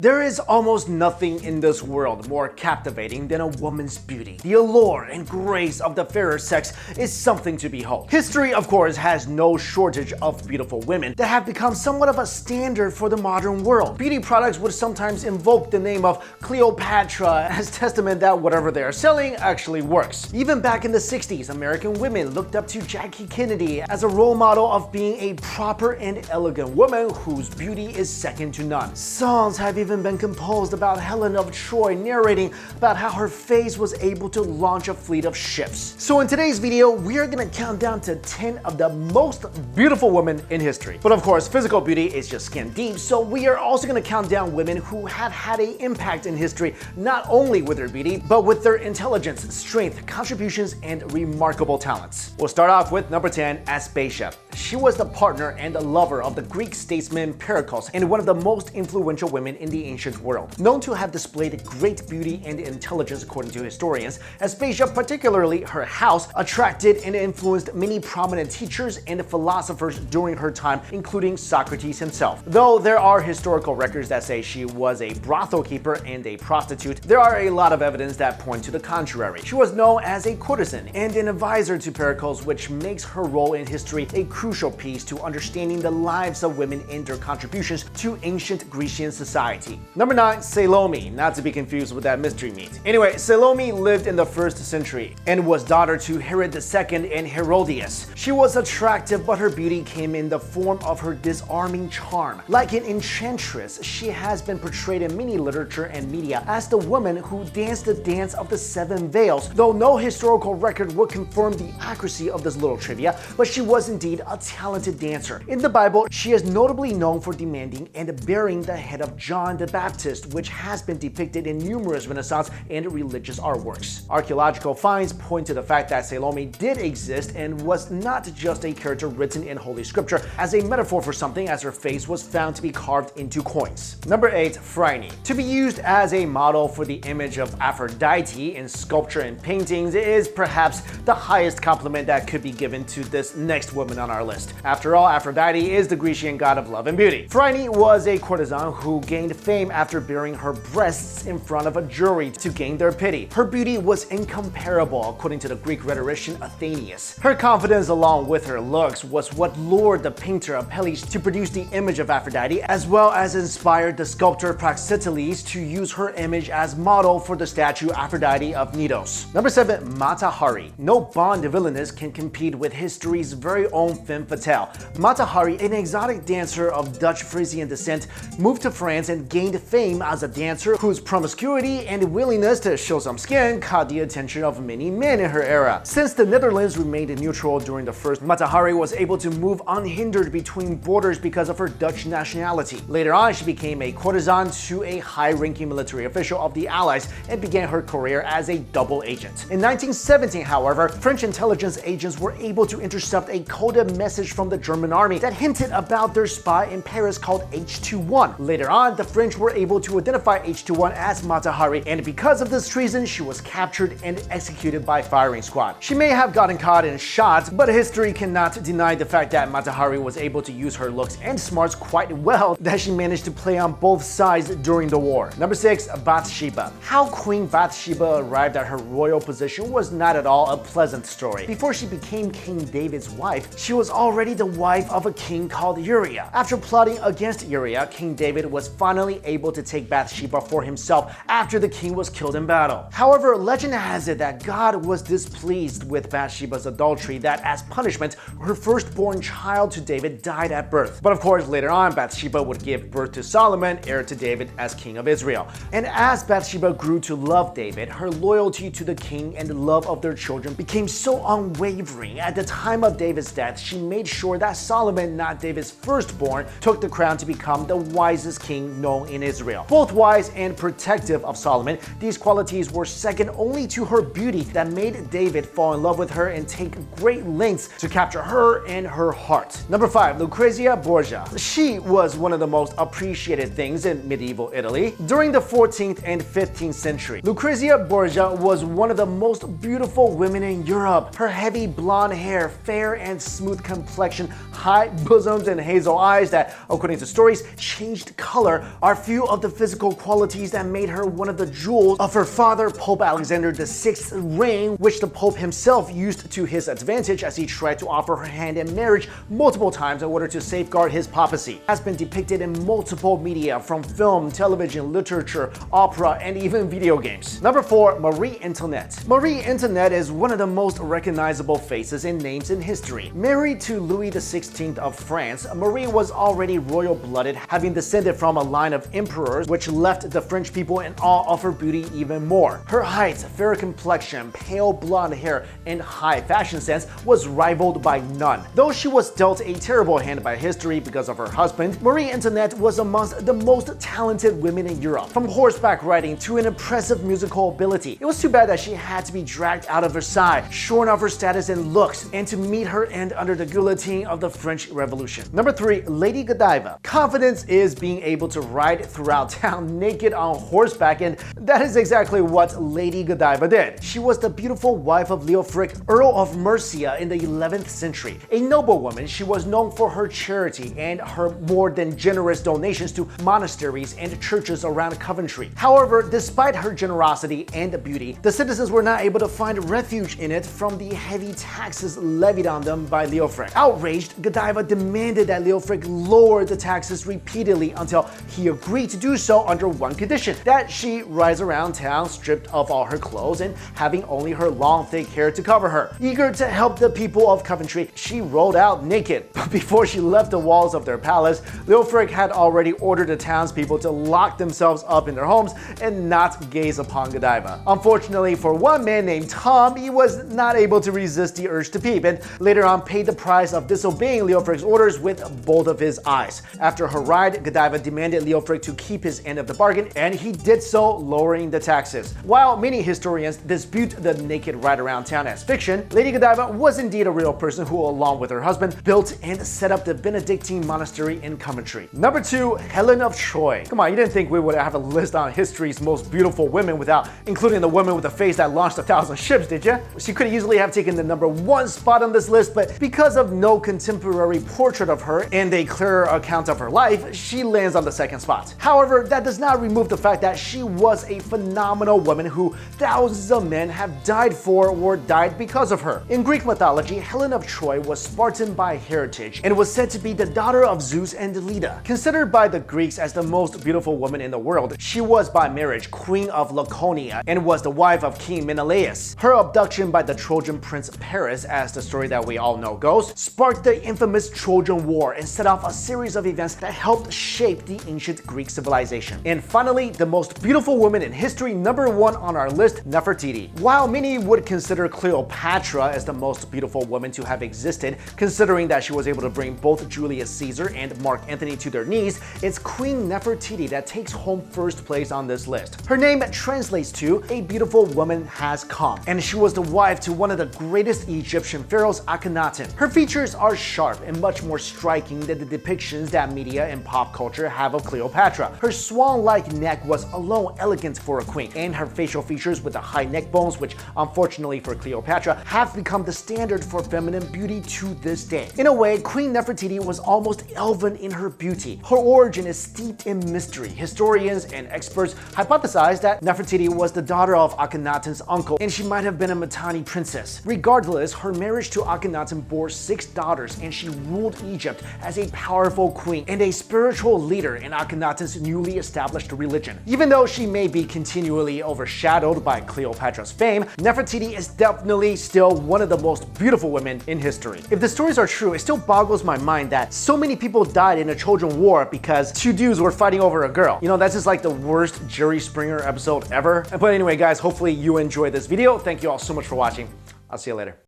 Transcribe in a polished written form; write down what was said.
There is almost nothing in this world more captivating than a woman's beauty. The allure and grace of the fairer sex is something to behold. History, of course, has no shortage of beautiful women that have become somewhat of a standard for the modern world. Beauty products would sometimes invoke the name of Cleopatra as testament that whatever they are selling actually works. Even back in the 60s, American women looked up to Jackie Kennedy as a role model of being a proper and elegant woman whose beauty is second to none. Songs have even been composed about Helen of Troy narrating about how her face was able to launch a fleet of ships. So in today's video, we are gonna count down to 10 of the most beautiful women in history. But of course, physical beauty is just skin deep, so we are also gonna count down women who have had an impact in history, not only with their beauty, but with their intelligence, strength, contributions, and remarkable talents. We'll start off with number 10, Aspasia. She was the partner and the lover of the Greek statesman Pericles and one of the most influential women in the ancient world. Known to have displayed great beauty and intelligence according to historians, Aspasia, particularly her house, attracted and influenced many prominent teachers and philosophers during her time, including Socrates himself. Though there are historical records that say she was a brothel keeper and a prostitute, there are a lot of evidence that point to the contrary. She was known as a courtesan and an advisor to Pericles, which makes her role in history a crucial piece to understanding the lives of women and their contributions to ancient Grecian society. Number 9, Salome, not to be confused with that mystery meat. Anyway, Salome lived in the 1st century and was daughter to Herod II and Herodias. She was attractive, but her beauty came in the form of her disarming charm. Like an enchantress, she has been portrayed in many literature and media as the woman who danced the dance of the 7 veils, though no historical record would confirm the accuracy of this little trivia, but she was indeed a talented dancer. In the Bible, she is notably known for demanding and bearing the head of John the Baptist, which has been depicted in numerous Renaissance and religious artworks. Archaeological finds point to the fact that Salome did exist and was not just a character written in Holy Scripture as a metaphor for something, as her face was found to be carved into coins. Number 8, Phryne. To be used as a model for the image of Aphrodite in sculpture and paintings is perhaps the highest compliment that could be given to this next woman on our list. After all, Aphrodite is the Grecian god of love and beauty. Phryne was a courtesan who gained fame after bearing her breasts in front of a jury to gain their pity. Her beauty was incomparable, according to the Greek rhetorician Athenius. Her confidence along with her looks was what lured the painter Apelles to produce the image of Aphrodite, as well as inspired the sculptor Praxiteles to use her image as model for the statue Aphrodite of Knidos. Number 7, Mata Hari. No Bond villainess can compete with history's very own femme fatale. Mata Hari, an exotic dancer of Dutch Frisian descent, moved to France and gained fame as a dancer whose promiscuity and willingness to show some skin caught the attention of many men in her era. Since the Netherlands remained neutral during the first, Mata Hari was able to move unhindered between borders because of her Dutch nationality. Later on, she became a courtesan to a high-ranking military official of the Allies and began her career as a double agent. In 1917, however, French intelligence agents were able to intercept a coded message from the German army that hinted about their spy in Paris called H21. Later on, the French were able to identify H21 as Mata Hari, and because of this treason, she was captured and executed by firing squad. She may have gotten caught and shot, but history cannot deny the fact that Mata Hari was able to use her looks and smarts quite well, that she managed to play on both sides during the war. Number 6, Bathsheba. How Queen Bathsheba arrived at her royal position was not at all a pleasant story. Before she became King David's wife, she was already the wife of a king called Uriah. After plotting against Uriah, King David was finally able to take Bathsheba for himself after the king was killed in battle. However, legend has it that God was displeased with Bathsheba's adultery, that as punishment, her firstborn child to David died at birth. But of course, later on, Bathsheba would give birth to Solomon, heir to David as king of Israel. And as Bathsheba grew to love David, her loyalty to the king and the love of their children became so unwavering. At the time of David's death, she made sure that Solomon, not David's firstborn, took the crown to become the wisest king known in Israel. Both wise and protective of Solomon, these qualities were second only to her beauty that made David fall in love with her and take great lengths to capture her and her heart. Number 5, Lucrezia Borgia. She was one of the most appreciated things in medieval Italy. During the 14th and 15th century, Lucrezia Borgia was one of the most beautiful women in Europe. Her heavy blonde hair, fair and smooth complexion, high bosoms, and hazel eyes that, according to stories, changed color are are few of the physical qualities that made her one of the jewels of her father, Pope Alexander VI's reign, which the Pope himself used to his advantage as he tried to offer her hand in marriage multiple times in order to safeguard his papacy. It has been depicted in multiple media, from film, television, literature, opera, and even video games. Number 4. Marie Antoinette. Marie Antoinette is one of the most recognizable faces and names in history. Married to Louis XVI of France, Marie was already royal-blooded, having descended from a line of emperors, which left the French people in awe of her beauty even more. Her height, fair complexion, pale blonde hair, and high fashion sense was rivaled by none. Though she was dealt a terrible hand by history because of her husband, Marie Antoinette was amongst the most talented women in Europe. From horseback riding to an impressive musical ability, it was too bad that she had to be dragged out of Versailles, shorn of her status and looks, and to meet her end under the guillotine of the French Revolution. Number 3. Lady Godiva. Confidence is being able to ride throughout town naked on horseback, and that is exactly what Lady Godiva did. She was the beautiful wife of Leofric, Earl of Mercia in the 11th century. A noblewoman, she was known for her charity and her more than generous donations to monasteries and churches around Coventry. However, despite her generosity and beauty, the citizens were not able to find refuge in it from the heavy taxes levied on them by Leofric. Outraged, Godiva demanded that Leofric lower the taxes repeatedly until he agreed to do so under one condition: that she rides around town stripped of all her clothes and having only her long thick hair to cover her. Eager to help the people of Coventry, she rode out naked. But before she left the walls of their palace, Leofric had already ordered the townspeople to lock themselves up in their homes and not gaze upon Godiva. Unfortunately for one man named Tom, he was not able to resist the urge to peep, and later on paid the price of disobeying Leofric's orders with both of his eyes. After her ride, Godiva demanded Leofric to keep his end of the bargain, and he did so, lowering the taxes. While many historians dispute the naked ride around town as fiction, Lady Godiva was indeed a real person who, along with her husband, built and set up the Benedictine monastery in Coventry. Number 2. Helen of Troy. Come on, you didn't think we would have a list on history's most beautiful women without including the woman with the face that launched 1,000 ships, did you? She could easily have taken the number 1 spot on this list, but because of no contemporary portrait of her and a clearer account of her life, she lands on the 2nd spot. However, that does not remove the fact that she was a phenomenal woman who thousands of men have died for or died because of her. In Greek mythology, Helen of Troy was Spartan by heritage and was said to be the daughter of Zeus and Leda. Considered by the Greeks as the most beautiful woman in the world, she was by marriage Queen of Laconia and was the wife of King Menelaus. Her abduction by the Trojan prince Paris, as the story that we all know goes, sparked the infamous Trojan War and set off a series of events that helped shape the ancient Greek civilization. And finally, the most beautiful woman in history, number 1 on our list, Nefertiti. While many would consider Cleopatra as the most beautiful woman to have existed, considering that she was able to bring both Julius Caesar and Mark Antony to their knees, it's Queen Nefertiti that takes home first place on this list. Her name translates to "a beautiful woman has come," and she was the wife to one of the greatest Egyptian pharaohs, Akhenaten. Her features are sharp and much more striking than the depictions that media and pop culture have of Cleopatra. Her swan-like neck was alone elegant for a queen, and her facial features with the high neck bones, which unfortunately for Cleopatra have become the standard for feminine beauty to this day. In a way, Queen Nefertiti was almost elven in her beauty. Her origin is steeped in mystery. Historians and experts hypothesize that Nefertiti was the daughter of Akhenaten's uncle, and she might have been a Mitanni princess. Regardless, her marriage to Akhenaten bore 6 daughters, and she ruled Egypt as a powerful queen and a spiritual leader in Akhenaten's newly established religion. Even though she may be continually overshadowed by Cleopatra's fame, Nefertiti is definitely still one of the most beautiful women in history. If the stories are true, it still boggles my mind that so many people died in a Trojan War because 2 dudes were fighting over a girl. You know, that's just like the worst Jerry Springer episode ever. But anyway, guys, hopefully you enjoyed this video. Thank you all so much for watching. I'll see you later.